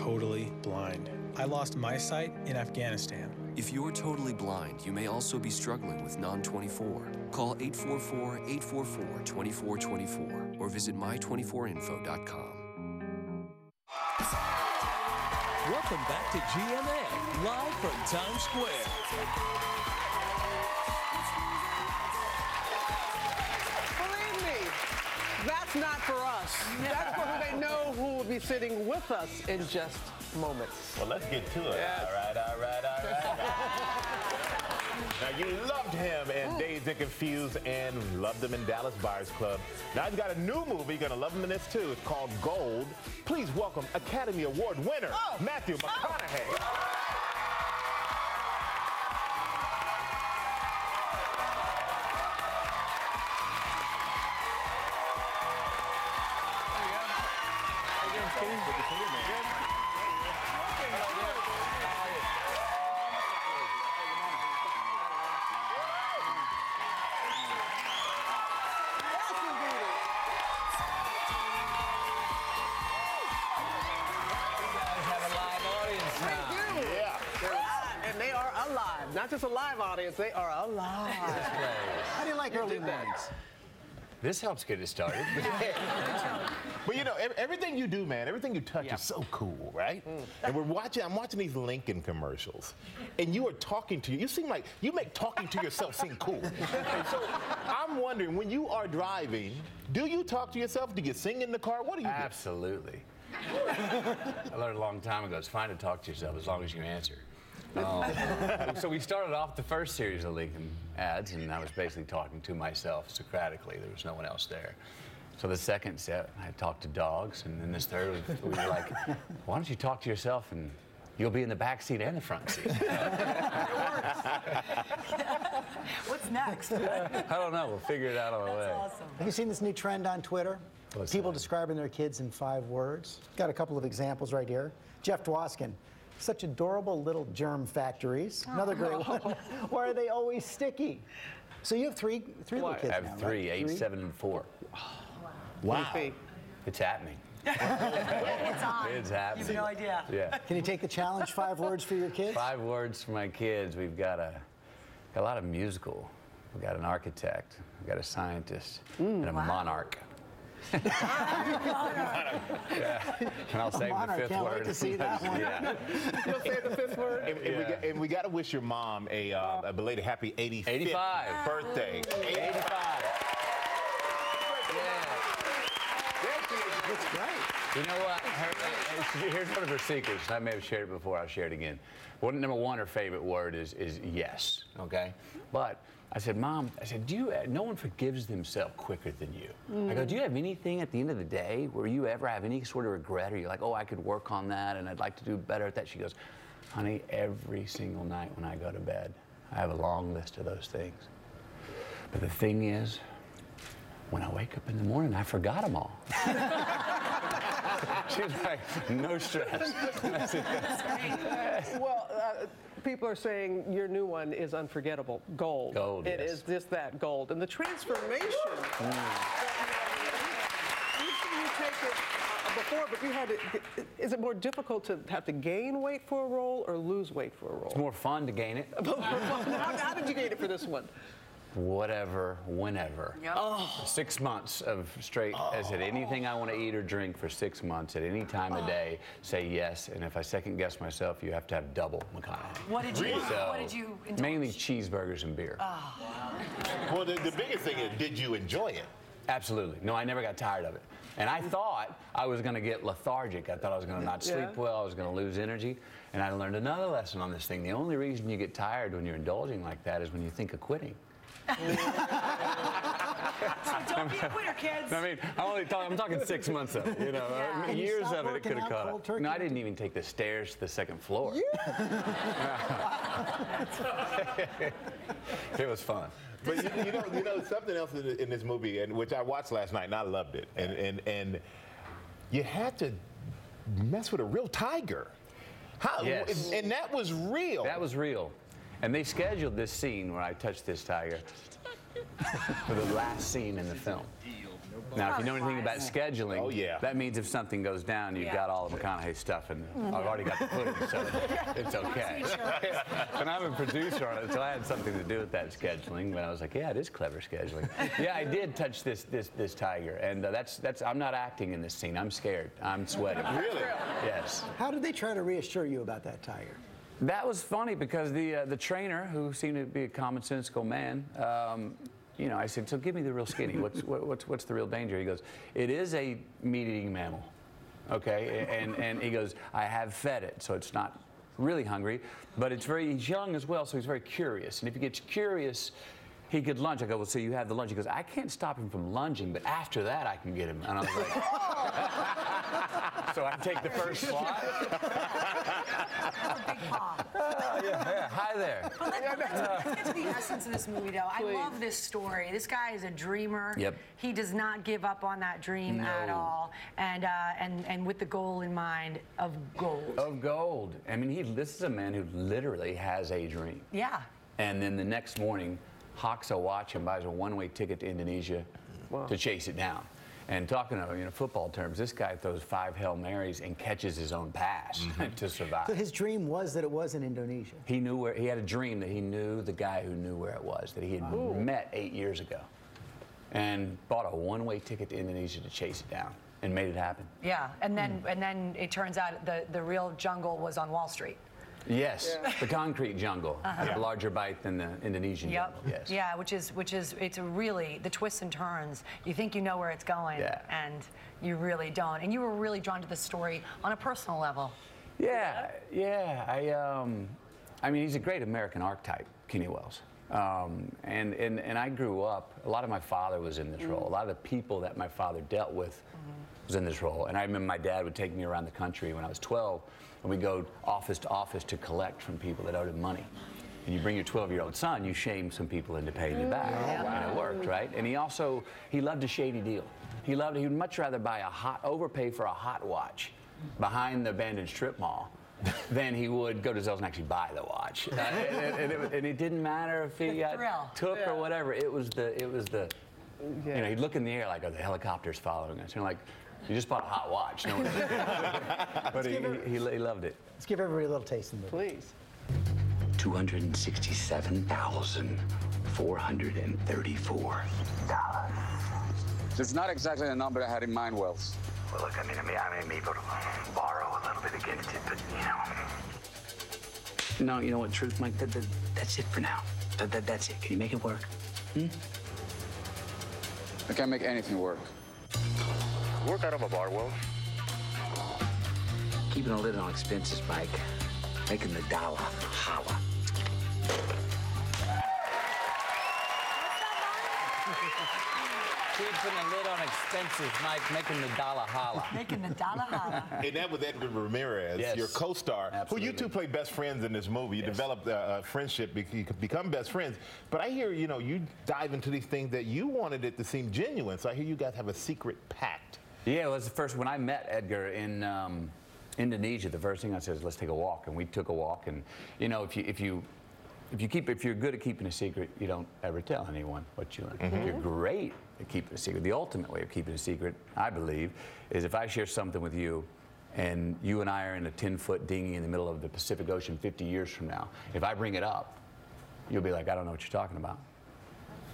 totally blind. I lost my sight in Afghanistan. If you're totally blind, you may also be struggling with non-24. Call 844-844-2424 or visit my24info.com. Welcome back to GMA, live from Times Square. Believe me, that's not for us. That's for who they know who will be sitting with us in just moments. Well, let's get to it. Yes. All right. Now, you loved him in Dazed and Confused and loved him in Dallas Buyers Club. Now, he's got a new movie. You're going to love him in this, too. It's called Gold. Please welcome Academy Award winner, Matthew McConaughey. Not just a live audience, they are alive. How do you like early mornings? This helps get it started. But you know, everything you do, man, everything you touch is so cool, right? And I'm watching these Lincoln commercials, and you are talking to you seem like you make talking to yourself seem cool. And so I'm wondering, when you are driving, do you talk to yourself? Do you sing in the car? What do you do? Absolutely. I learned a long time ago, it's fine to talk to yourself as long as you answer. So we started off the first series of Lincoln ads, and I was basically talking to myself Socratically. There was no one else there. So the second set, I talked to dogs, and then this third, we were like, why don't you talk to yourself, and you'll be in the back seat and the front seat. What's next? I don't know. We'll figure it out on the way. That's awesome. Have you seen this new trend on Twitter? People describing their kids in 5 words. Got a couple of examples right here. Jeff Dwoskin. Such adorable little germ factories. Another great one. Why are they always sticky? So you have three little kids now, I have 3, right? 8, 7, and 4. Wow. It's happening. It's on. It's happening. You have no idea. Yeah. Can you take the challenge, 5 words for your kids? 5 words for my kids. We've got a lot of musical. We've got an architect. We've got a scientist and a monarch. Yeah. And I'll save the 5th can't word. Wait to see that one. Yeah. You'll say the 5th word? And we got to wish your mom a belated happy 85th birthday. 85. That's great. You know what? Here's one of her secrets. I may have shared it before. I'll share it again. Number 1, her favorite word is yes. Okay? But I said, Mom, no one forgives themselves quicker than you. I go, do you have anything at the end of the day where you ever have any sort of regret, or you're like, oh, I could work on that and I'd like to do better at that? She goes, honey, every single night when I go to bed, I have a long list of those things. But the thing is, when I wake up in the morning, I forgot them all. She's like, no stress. Well, people are saying your new one is unforgettable. Gold. Gold, It is just that, gold. And the transformation. You take it before, but you had to. Is it more difficult to have to gain weight for a role or lose weight for a role? It's more fun to gain it. How did you gain it for this one? Whatever, whenever. Yep. 6 months of straight. I said anything I want to eat or drink for 6 months at any time of day, say yes. And if I second guess myself, you have to have double McConaughey. What did you? So, what did you indulge? mainly cheeseburgers and beer. Well, the biggest thing is, did you enjoy it? Absolutely. No, I never got tired of it. And I thought I was going to get lethargic. I thought I was going to not sleep well. I was going to lose energy. And I learned another lesson on this thing. The only reason you get tired when you're indulging like that is when you think of quitting. So don't be a quitter, kids. I mean, I'm talking 6 months of it, you know. Yeah. Years of it could have caught cold up. turkey? No, I didn't even take the stairs to the 2nd floor. It was fun. But you know something else in this movie, and which I watched last night, and I loved it. And you had to mess with a real tiger. How? Yes. And that was real. That was real. And they scheduled this scene where I touched this tiger for the last scene in the film. Now, if you know anything about scheduling, Oh, yeah. that means if something goes down, you've got all of McConaughey's stuff, and I've already got the footage, so it's okay. And I'm a producer on it, so I had something to do with that scheduling. But I was like, yeah, it is clever scheduling. Yeah, I did touch this tiger, and I'm not acting in this scene. I'm scared. I'm sweating. Really? Yes. How did they try to reassure you about that tiger? That was funny because the trainer, who seemed to be a commonsensical man, you know, I said, so give me the real skinny. What's the real danger? He goes, it is a meat-eating mammal, okay? And he goes, I have fed it, so it's not really hungry, but he's young as well, so he's very curious. And if he gets curious, he could lunge. I go, well, so you have the lunge. He goes, I can't stop him from lunging, but after that, I can get him. And I was like, so I take the first slot. That's a big paw. Yeah, hi there. But let's get to the essence of this movie, though. I love this story. This guy is a dreamer. Yep. He does not give up on that dream at all, and with the goal in mind of gold. Of gold. I mean, this is a man who literally has a dream. Yeah. And then the next morning, hawks a watch and buys a one-way ticket to Indonesia to chase it down. And talking of football terms, this guy throws 5 Hail Marys and catches his own pass to survive. So his dream was that it was in Indonesia. He had a dream that he knew the guy who knew where it was, that he had met 8 years ago, and bought a one-way ticket to Indonesia to chase it down and made it happen. Yeah, and then it turns out the real jungle was on Wall Street. Yes, the concrete jungle had a larger bite than the Indonesian jungle. Yes. Yeah, which is it's a really the twists and turns. You think you know where it's going, and you really don't. And you were really drawn to the story on a personal level. Yeah. I mean, he's a great American archetype, Kenny Wells. And I grew up. A lot of my father was in this role. A lot of the people that my father dealt with was in this role. And I remember my dad would take me around the country when I was 12. And we go office to office to collect from people that owed him money. And you bring your 12-year-old son, you shame some people into paying you back. And it worked, right? And he loved a shady deal. He would much rather buy overpay for a hot watch behind the abandoned strip mall than he would go to Zell's and actually buy the watch. And it didn't matter if he got took or whatever. It was the you know, he'd look in the air like, oh, the helicopter's following us. You know, like, you just bought a hot watch. No one but he loved it. Let's give everybody a little taste in the movie. Please. $267,434. It's not exactly the number I had in mind, Wells. Well, look, I may be able to borrow a little bit against it, but, No, you know what, Truth, Mike? That's it for now. That's it. Can you make it work? I can't make anything work. Work out of a bar, Wells. Keeping a lid on expenses, Mike. Making the dollar holla. Keeping a lid on expenses, Mike, making the dollar holla. Making the dollar holla. And that was Edgar Ramirez, your co-star, who you two played best friends in this movie. You developed a friendship, you become best friends. But I hear, you dive into these things that you wanted it to seem genuine. So I hear you guys have a secret pact. Yeah, it was the first, when I met Edgar in Indonesia, the first thing I said is, let's take a walk. And we took a walk. And, if you're good at keeping a secret, you don't ever tell anyone what you learn. If you're great at keeping a secret, the ultimate way of keeping a secret, I believe, is if I share something with you and you and I are in a 10-foot dinghy in the middle of the Pacific Ocean 50 years from now, if I bring it up, you'll be like, I don't know what you're talking about.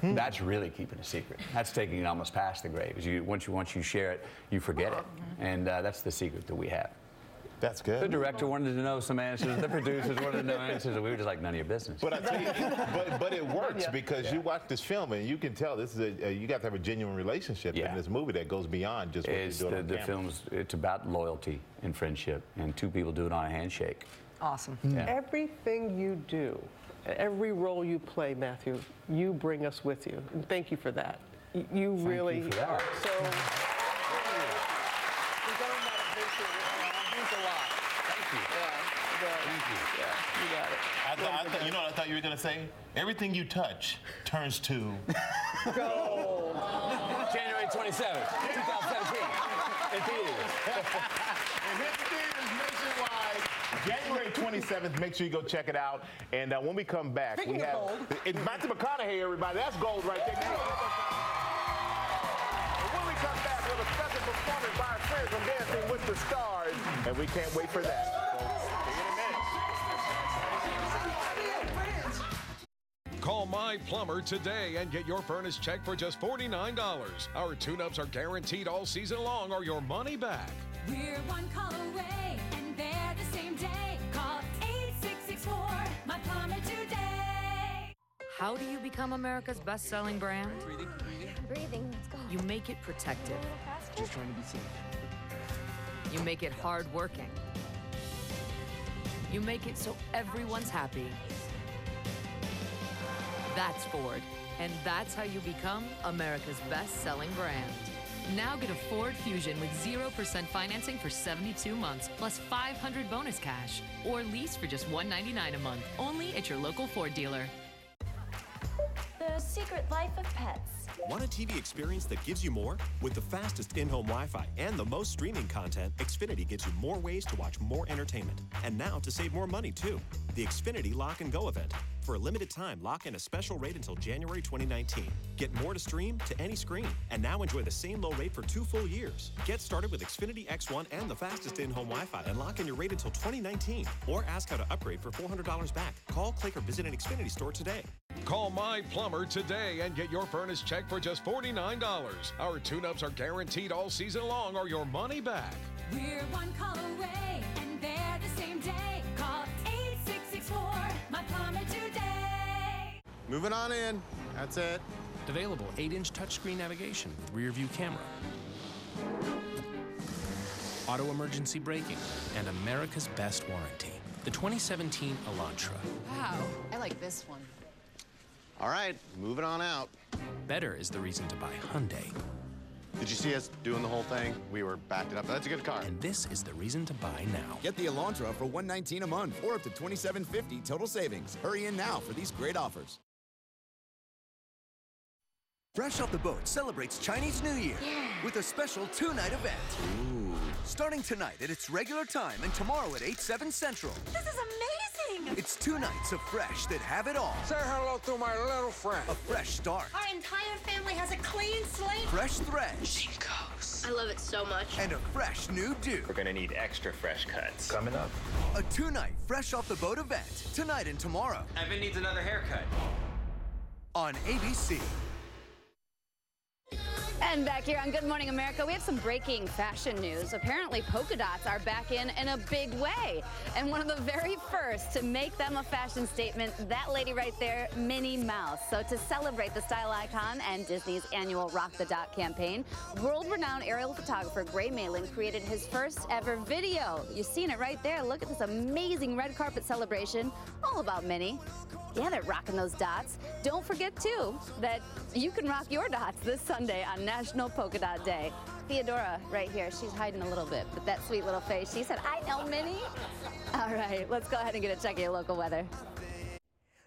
That's really keeping a secret. That's taking it almost past the grave. Once you share it, you forget it. And that's the secret that we have. That's good. The director wanted to know some answers. The producers wanted to know answers, and we were just like, none of your business. But I tell you, but it works because you watch this film and you can tell this is you got to have a genuine relationship in this movie that goes beyond just what you're doing on camera. It's about loyalty and friendship, and two people do it on a handshake. Awesome. Everything you do, every role you play, Matthew, you bring us with you. And thank you for that. You really are so. You know what I thought you were going to say? Everything you touch turns to gold. January 27th, 2017. In theaters. And hit theaters nationwide. January 27th. Make sure you go check it out. And when we come back, Speaking we have it's Matthew McConaughey, everybody. That's gold right there. When we come winners from Dancing with the Stars, and we can't wait for that. So, see you in a minute. Call My Plumber today and get your furnace checked for just $49. Our tune-ups are guaranteed all season long or your money back. We're one call away, and they're the same day. Call 8664, My Plumber today. How do you become America's best-selling brand? Breathing, let's go. You make it protective. Just trying to be safe. You make it hard-working. You make it so everyone's happy. That's Ford, and that's how you become America's best-selling brand. Now get a Ford Fusion with 0% financing for 72 months, plus $500 bonus cash, or lease for just $199 a month, only at your local Ford dealer. The Secret Life of Pets. Want a TV experience that gives you more? With the fastest in-home Wi-Fi and the most streaming content, Xfinity gives you more ways to watch more entertainment. And now to save more money, too. The Xfinity Lock and Go event. For a limited time, lock in a special rate until January 2019. Get more to stream to any screen. And now enjoy the same low rate for 2 full years. Get started with Xfinity X1 and the fastest in-home Wi-Fi and lock in your rate until 2019. Or ask how to upgrade for $400 back. Call, click, or visit an Xfinity store today. Call My Plumber today and get your furnace checked for just $49. Our tune-ups are guaranteed all season long or your money back. We're one call away, and they're the same day. Call 8664, My Plumber today. Moving on in. That's it. Available 8-inch touchscreen navigation with rear view camera, auto emergency braking, and America's best warranty, the 2017 Elantra. Wow, I like this one. All right, moving on out. Better is the reason to buy Hyundai. Did you see us doing the whole thing? We were backed it up. That's a good car. And this is the reason to buy now. Get the Elantra for $119 a month or up to $27.50 total savings. Hurry in now for these great offers. Fresh Off the Boat celebrates Chinese New Year with a special 2-night event. Ooh. Starting tonight at its regular time and tomorrow at 8/7 Central. This is amazing! It's 2 nights of fresh that have it all. Say hello to my little friend. A fresh start. Our entire family has a clean slate. Fresh thresh. Jinkos. I love it so much. And a fresh new do. We're gonna need extra fresh cuts. Coming up. A 2-night Fresh Off the Boat event tonight and tomorrow. Evan needs another haircut. On ABC. And back here on Good Morning America, we have some breaking fashion news. Apparently, polka dots are back in a big way. And one of the very first to make them a fashion statement, that lady right there, Minnie Mouse. So to celebrate the style icon and Disney's annual Rock the Dot campaign, world-renowned aerial photographer Gray Malin created his first ever video. You've seen it right there. Look at this amazing red carpet celebration, all about Minnie. Yeah, they're rocking those dots. Don't forget, too, that you can rock your dots this Sunday on National Polka Dot Day. Theodora right here, she's hiding a little bit, but that sweet little face, she said, I know Minnie. All right, let's go ahead and get a check of your local weather.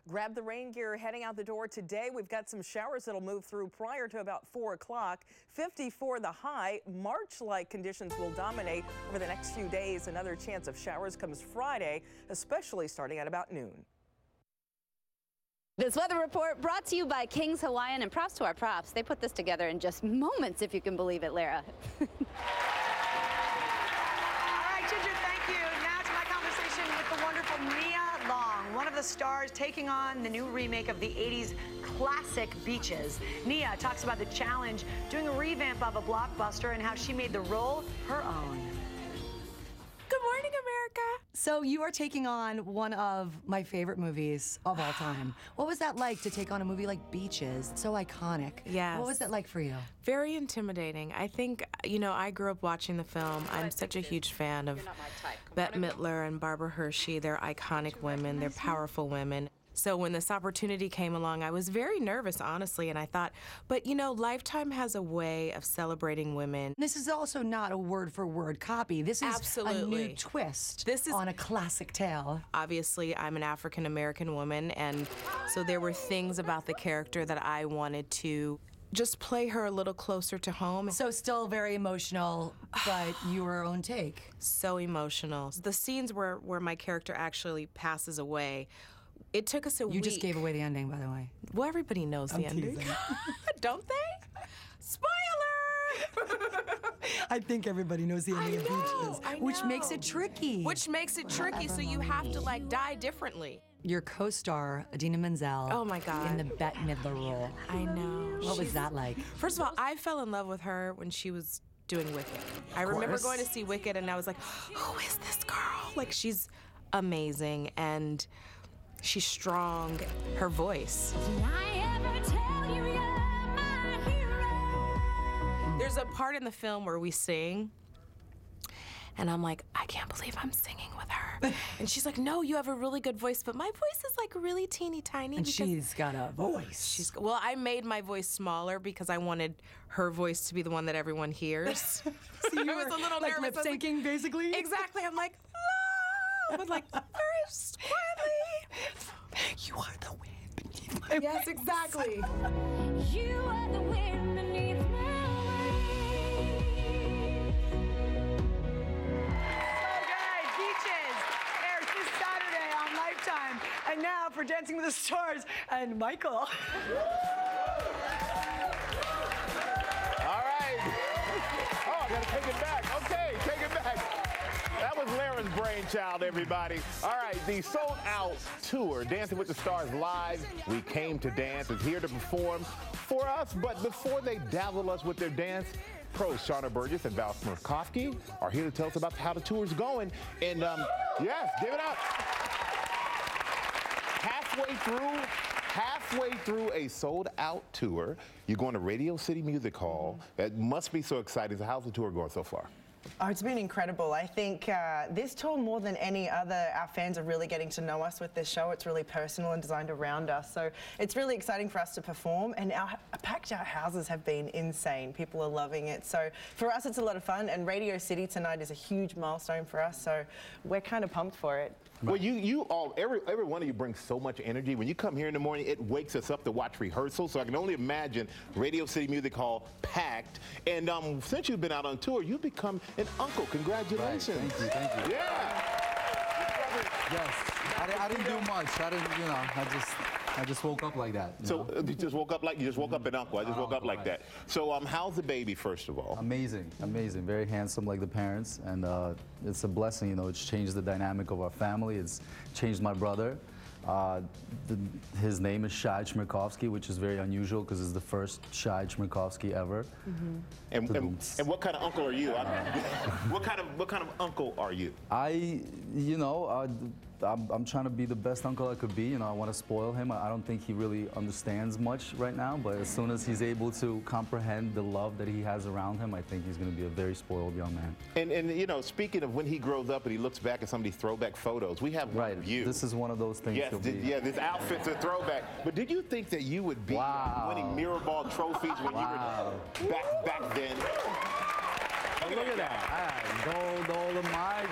Grab the rain gear heading out the door today. We've got some showers that'll move through prior to about 4 o'clock. 54 the high. March-like conditions will dominate over the next few days. Another chance of showers comes Friday, especially starting at about noon. This weather report brought to you by King's Hawaiian, and props to our props. They put this together in just moments, if you can believe it, Lara. All right, Ginger, thank you. Now to my conversation with the wonderful Nia Long, one of the stars taking on the new remake of the 80s classic Beaches. Nia talks about the challenge doing a revamp of a blockbuster and how she made the role her own. Good morning, America. So you are taking on one of my favorite movies of all time. What was that like to take on a movie like Beaches? So iconic. Yes. What was that like for you? Very intimidating. I think, you know, I grew up watching the film. I'm such a huge fan of Bette Midler and Barbara Hershey. They're iconic women. They're powerful women. So when this opportunity came along, I was very nervous, honestly, and I thought, but you know, Lifetime has a way of celebrating women. This is also not a word-for-word copy. This is Absolutely. a new twist This is on a classic tale. Obviously, I'm an African-American woman, and so there were things about the character that I wanted to just play her a little closer to home. So still very emotional, but your own take. So emotional. The scenes where my character actually passes away, it took us a week. You just gave away the ending, by the way. Well, everybody knows the ending. Don't they? Spoiler! I think everybody knows the ending of Beaches, which makes it tricky. Which makes it tricky, so you have to like die differently. Your co-star, Idina Menzel. Oh my God. In the Bette Midler role. I know. What was that like? First of all, I fell in love with her when she was doing Wicked. I remember going to see Wicked and I was like, who is this girl? Like, she's amazing and she's strong. Her voice. There's a part in the film where we sing, and I'm like, I can't believe I'm singing with her. And she's like, no, you have a really good voice, but my voice is like really teeny tiny. And she's got a voice. Well, I made my voice smaller because I wanted her voice to be the one that everyone hears. So you I was were, a little like, nervous. lip-syncing, basically? Exactly. I'm like, ah! But like, very quietly. You are the wind beneath my Yes, exactly. You are the wind beneath my And now for Dancing with the Stars and Michael. All right. Oh, I gotta take it back. Okay, take it back. That was Lara's brainchild, everybody. All right, the Sold Out tour, Dancing with the Stars Live, We Came to Dance, is here to perform for us. But before they dazzle us with their dance, pros Shauna Burgess and Val Smirkovsky are here to tell us about how the tour is going. And yes, give it up. Halfway through a sold-out tour, you're going to Radio City Music Hall. That must be so exciting. So how's the tour going so far? Oh, it's been incredible. I think this tour, more than any other, our fans are really getting to know us with this show. It's really personal and designed around us. So it's really exciting for us to perform. And our packed out houses have been insane. People are loving it. So for us, it's a lot of fun. And Radio City tonight is a huge milestone for us. So we're kind of pumped for it. Well, you all, every one of you brings so much energy. When you come here in the morning, it wakes us up to watch rehearsals. So I can only imagine Radio City Music Hall packed. And since you've been out on tour, you've become an uncle. Congratulations. Right. Thank you. Yeah. Yes. I didn't do much. I just woke up like that. So you just woke up an uncle. I just woke up like that. So how's the baby, first of all? Amazing. Very handsome like the parents. And it's a blessing, it's changed the dynamic of our family. It's changed my brother. His name is Shai Chmerkovskiy, which is very unusual because it's the first Shai Chmerkovskiy ever. Mm-hmm. And what kind of uncle are you? What kind of uncle are you? I'm trying to be the best uncle I could be. I want to spoil him. I don't think he really understands much right now, but as soon as he's able to comprehend the love that he has around him, I think he's going to be a very spoiled young man. And speaking of when he grows up and he looks back at some of these throwback photos, we have one of you. This is one of those things. Yes, this outfit's a throwback. But did you think that you would be winning mirror ball trophies when you were back then? Look at that. Gold of my...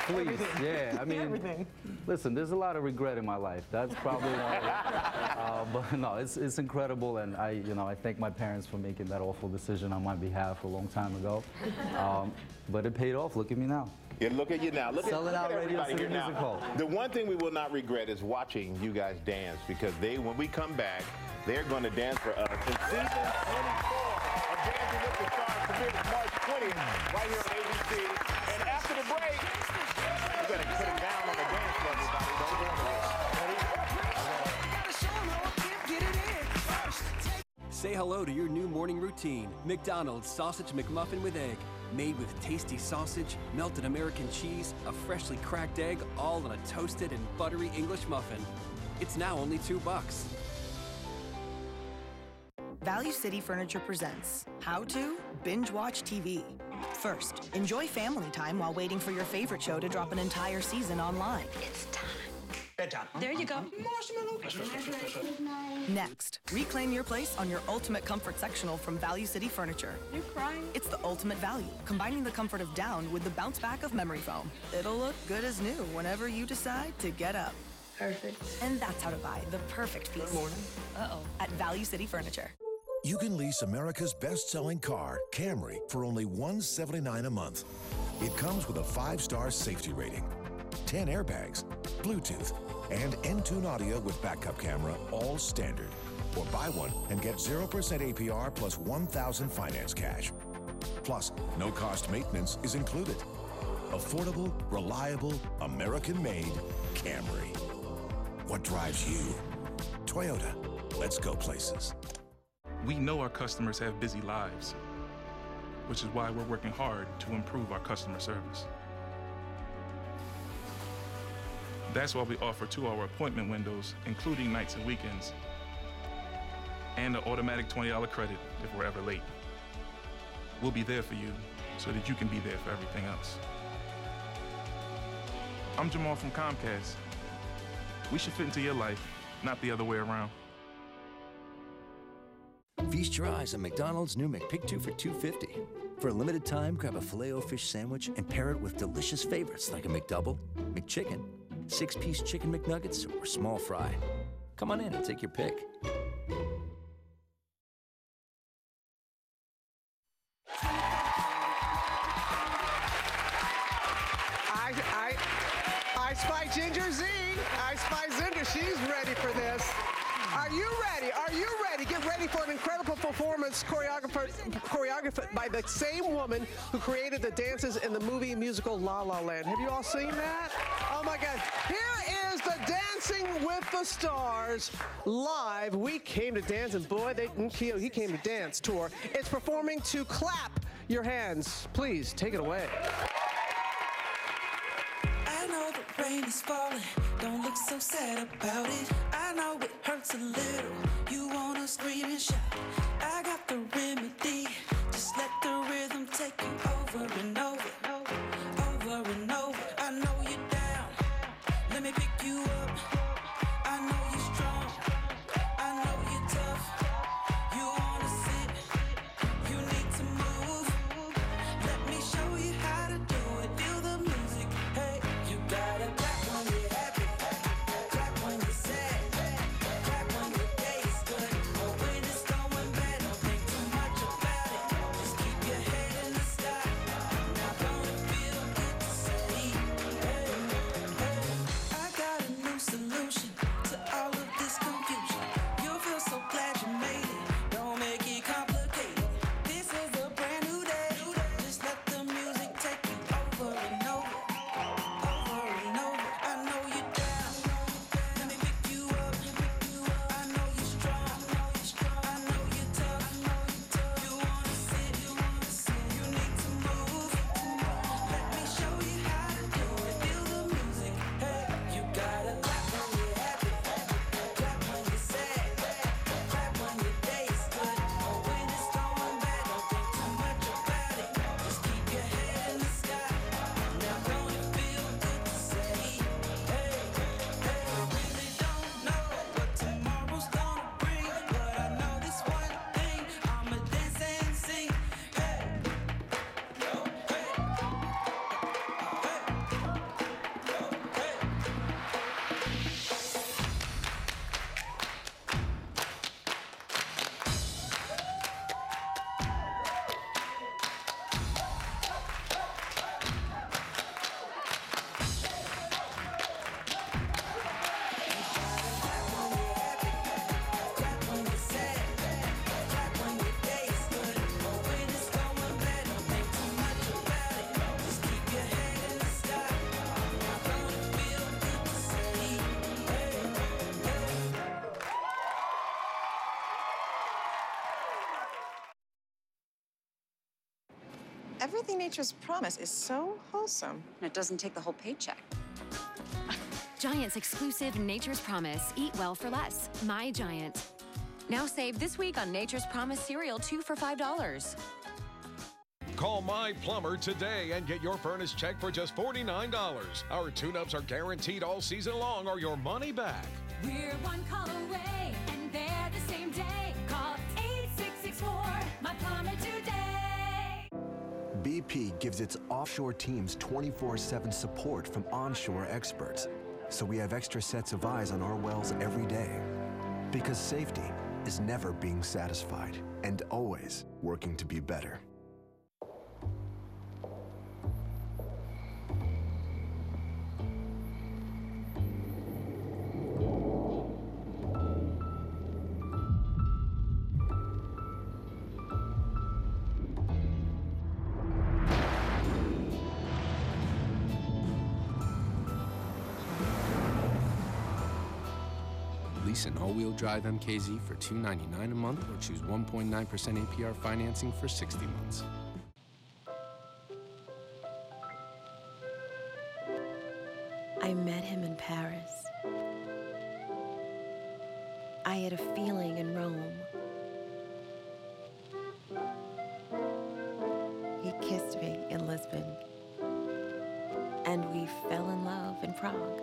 Please, yeah. I mean, listen, there's a lot of regret in my life. That's probably one of it. But no, it's incredible, and I thank my parents for making that awful decision on my behalf a long time ago. But it paid off. Look at me now. Yeah, look at you now. Selling out Radio City Music Hall. The one thing we will not regret is watching you guys dance, because when we come back, they're going to dance for us. In season 24 of Dancing with the Stars premieres March 20th, right here on ABC. And after the break, we're going to put it down on the dance floor, everybody. Don't go anywhere. Say hello to your new morning routine. McDonald's Sausage McMuffin with egg. Made with tasty sausage, melted American cheese, a freshly cracked egg, all on a toasted and buttery English muffin. It's now only $2. Value City Furniture presents How to Binge Watch TV. First, enjoy family time while waiting for your favorite show to drop an entire season online. It's time. Bedtime. There you go. Next, reclaim your place on your ultimate comfort sectional from Value City Furniture. You're crying. It's the ultimate value, combining the comfort of down with the bounce back of memory foam. It'll look good as new whenever you decide to get up. Perfect. And that's how to buy the perfect piece. Good morning. At Value City Furniture. You can lease America's best-selling car, Camry, for only $179 a month. It comes with a 5-star safety rating, 10 airbags, Bluetooth, and Entune audio with backup camera, all standard. Or buy one and get 0% APR plus $1,000 finance cash. Plus, no-cost maintenance is included. Affordable, reliable, American-made Camry. What drives you? Toyota. Let's go places. We know our customers have busy lives, which is why we're working hard to improve our customer service. That's why we offer 2-hour appointment windows, including nights and weekends, and an automatic $20 credit if we're ever late. We'll be there for you so that you can be there for everything else. I'm Jamal from Comcast. We should fit into your life, not the other way around. Feast your eyes on McDonald's new McPick 2 for $2.50. For a limited time, grab a Filet-O-Fish sandwich and pair it with delicious favorites like a McDouble, McChicken, 6-piece Chicken McNuggets, or small fry. Come on in and take your pick. I spy Ginger Z. I spy Ginger. She's ready for this. Are you ready? Are you ready? Get ready for an incredible performance choreographed by the same woman who created the dances in the movie musical La La Land. Have you all seen that? Oh my God. Here is the Dancing with the Stars live. We came to dance, and boy, he came to dance tour. It's performing to Clap Your Hands. Please take it away. I know the rain is falling, don't look so sad about it. I know it hurts a little, you wanna scream and shout. I got the remedy, just let the rhythm take you over and over, over and over. I know you're down, let me pick you up. I know you're strong, I know you're tough. You wanna sit, you need to move. Let me show you how to do it, feel the music, hey. You gotta clap when you're happy, clap when you're sad, clap when your day is good, or when it's going bad. Don't think too much about it, just keep your head in the sky. Now don't it feel good to say, hey, hey. I got a new solution to all of this confusion. You'll feel so glad you made it, don't make it complicated. This is a brand new day, just let the music take you over and over. Over and over, I know you're down. Let me pick you up. I know you're strong. I know you're tough. You wanna sit, you need to move. Let me show you how to do it. Feel the music, hey. You gotta clap when you're happy, clap when you're sad, clap when your day is good, or when it's going bad. Don't think too much about it, just keep your head in the sky. Now don't it feel good to say, hey, hey. I really don't know what tomorrow's gonna bring, but I know this one thing, I'ma dance and sing, hey, yo, hey, clap when you're sad, clap when your day is good, or when it's going bad. Don't think too much about it, just keep your head in the sky. Now don't it feel good to say, hey, hey. Everything Nature's Promise is so wholesome. And it doesn't take the whole paycheck. Giant's exclusive Nature's Promise. Eat well for less. My Giant. Now save this week on Nature's Promise cereal 2 for $5. Call My Plumber today and get your furnace checked for just $49. Our tune-ups are guaranteed all season long or your money back. We're one call away, and they're the same day. Call 8664, My Plumber today. BP gives its offshore teams 24/7 support from onshore experts. So we have extra sets of eyes on our wells every day. Because safety is never being satisfied and always working to be better. Lease an all-wheel drive MKZ for $299 a month or choose 1.9% APR financing for 60 months. I met him in Paris. I had a feeling in Rome. He kissed me in Lisbon. And we fell in love in Prague.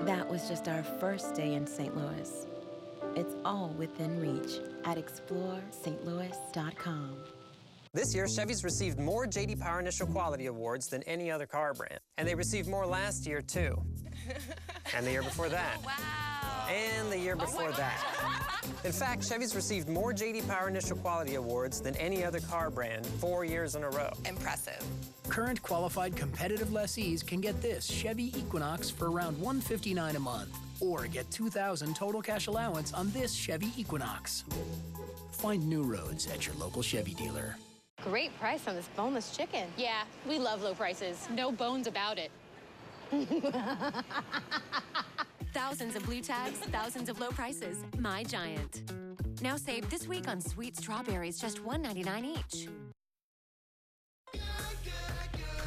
That was just our first day in St. Louis. It's all within reach at explorestlouis.com. This year, Chevy's received more J.D. Power Initial Quality Awards than any other car brand. And they received more last year, too. And the year before that. Wow. And the year before that. In fact, Chevy's received more J.D. Power Initial Quality Awards than any other car brand 4 years in a row. Impressive. Current qualified competitive lessees can get this Chevy Equinox for around $159 a month, or get $2,000 total cash allowance on this Chevy Equinox. Find new roads at your local Chevy dealer. Great price on this boneless chicken. Yeah, we love low prices. No bones about it. Thousands of blue tags, thousands of low prices. My Giant. Now save this week on sweet strawberries, just $1.99 each.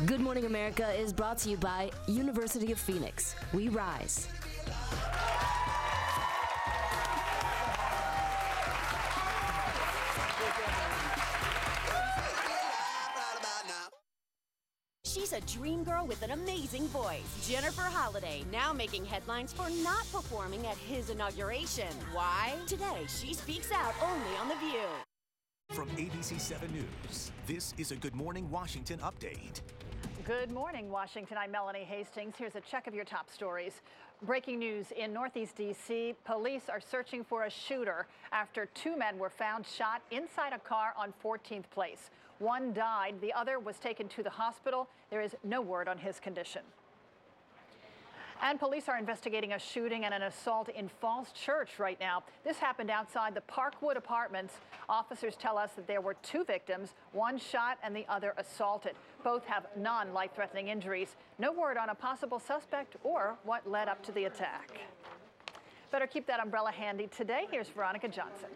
Good Morning America is brought to you by University of Phoenix. We rise. She's a dream girl with an amazing voice. Jennifer Holliday, now making headlines for not performing at his inauguration. Why? Today, she speaks out only on The View. From ABC 7 News, this is a Good Morning Washington update. Good morning, Washington. I'm Melanie Hastings. Here's a check of your top stories. Breaking news in Northeast D.C. Police are searching for a shooter after 2 men were found shot inside a car on 14th Place. One died. The other was taken to the hospital. There is no word on his condition. And police are investigating a shooting and an assault in Falls Church right now. This happened outside the Parkwood Apartments. Officers tell us that there were 2 victims, one shot and the other assaulted. Both have non-life-threatening injuries. No word on a possible suspect or what led up to the attack. Better keep that umbrella handy today. Here's Veronica Johnson.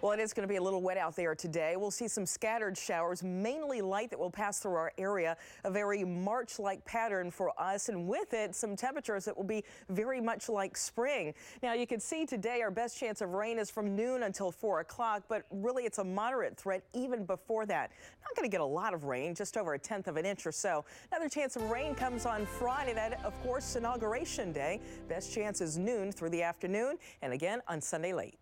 Well, it is going to be a little wet out there today. We'll see some scattered showers, mainly light, that will pass through our area. A very March-like pattern for us, and with it, some temperatures that will be very much like spring. Now, you can see today our best chance of rain is from noon until 4 o'clock, but really it's a moderate threat even before that. Not going to get a lot of rain, just over 1/10 of an inch or so. Another chance of rain comes on Friday. That, of course, Inauguration Day. Best chance is noon through the afternoon, and again on Sunday late.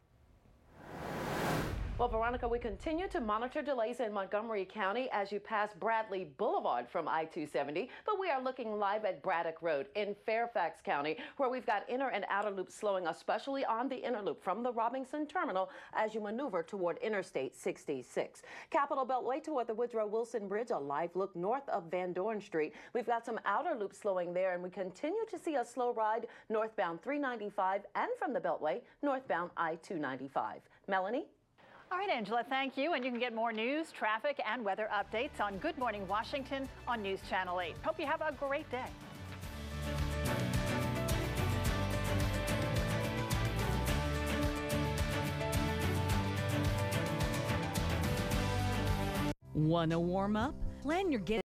Well, Veronica, we continue to monitor delays in Montgomery County as you pass Bradley Boulevard from I-270, but we are looking live at Braddock Road in Fairfax County, where we've got inner and outer loops slowing, especially on the inner loop from the Robinson Terminal as you maneuver toward Interstate 66. Capitol Beltway toward the Woodrow Wilson Bridge, a live look north of Van Dorn Street. We've got some outer loops slowing there, and we continue to see a slow ride northbound 395 and from the Beltway northbound I-295. Melanie? All right, Angela, thank you. And you can get more news, traffic, and weather updates on Good Morning Washington on News Channel 8. Hope you have a great day. Want to warm up? Plan your get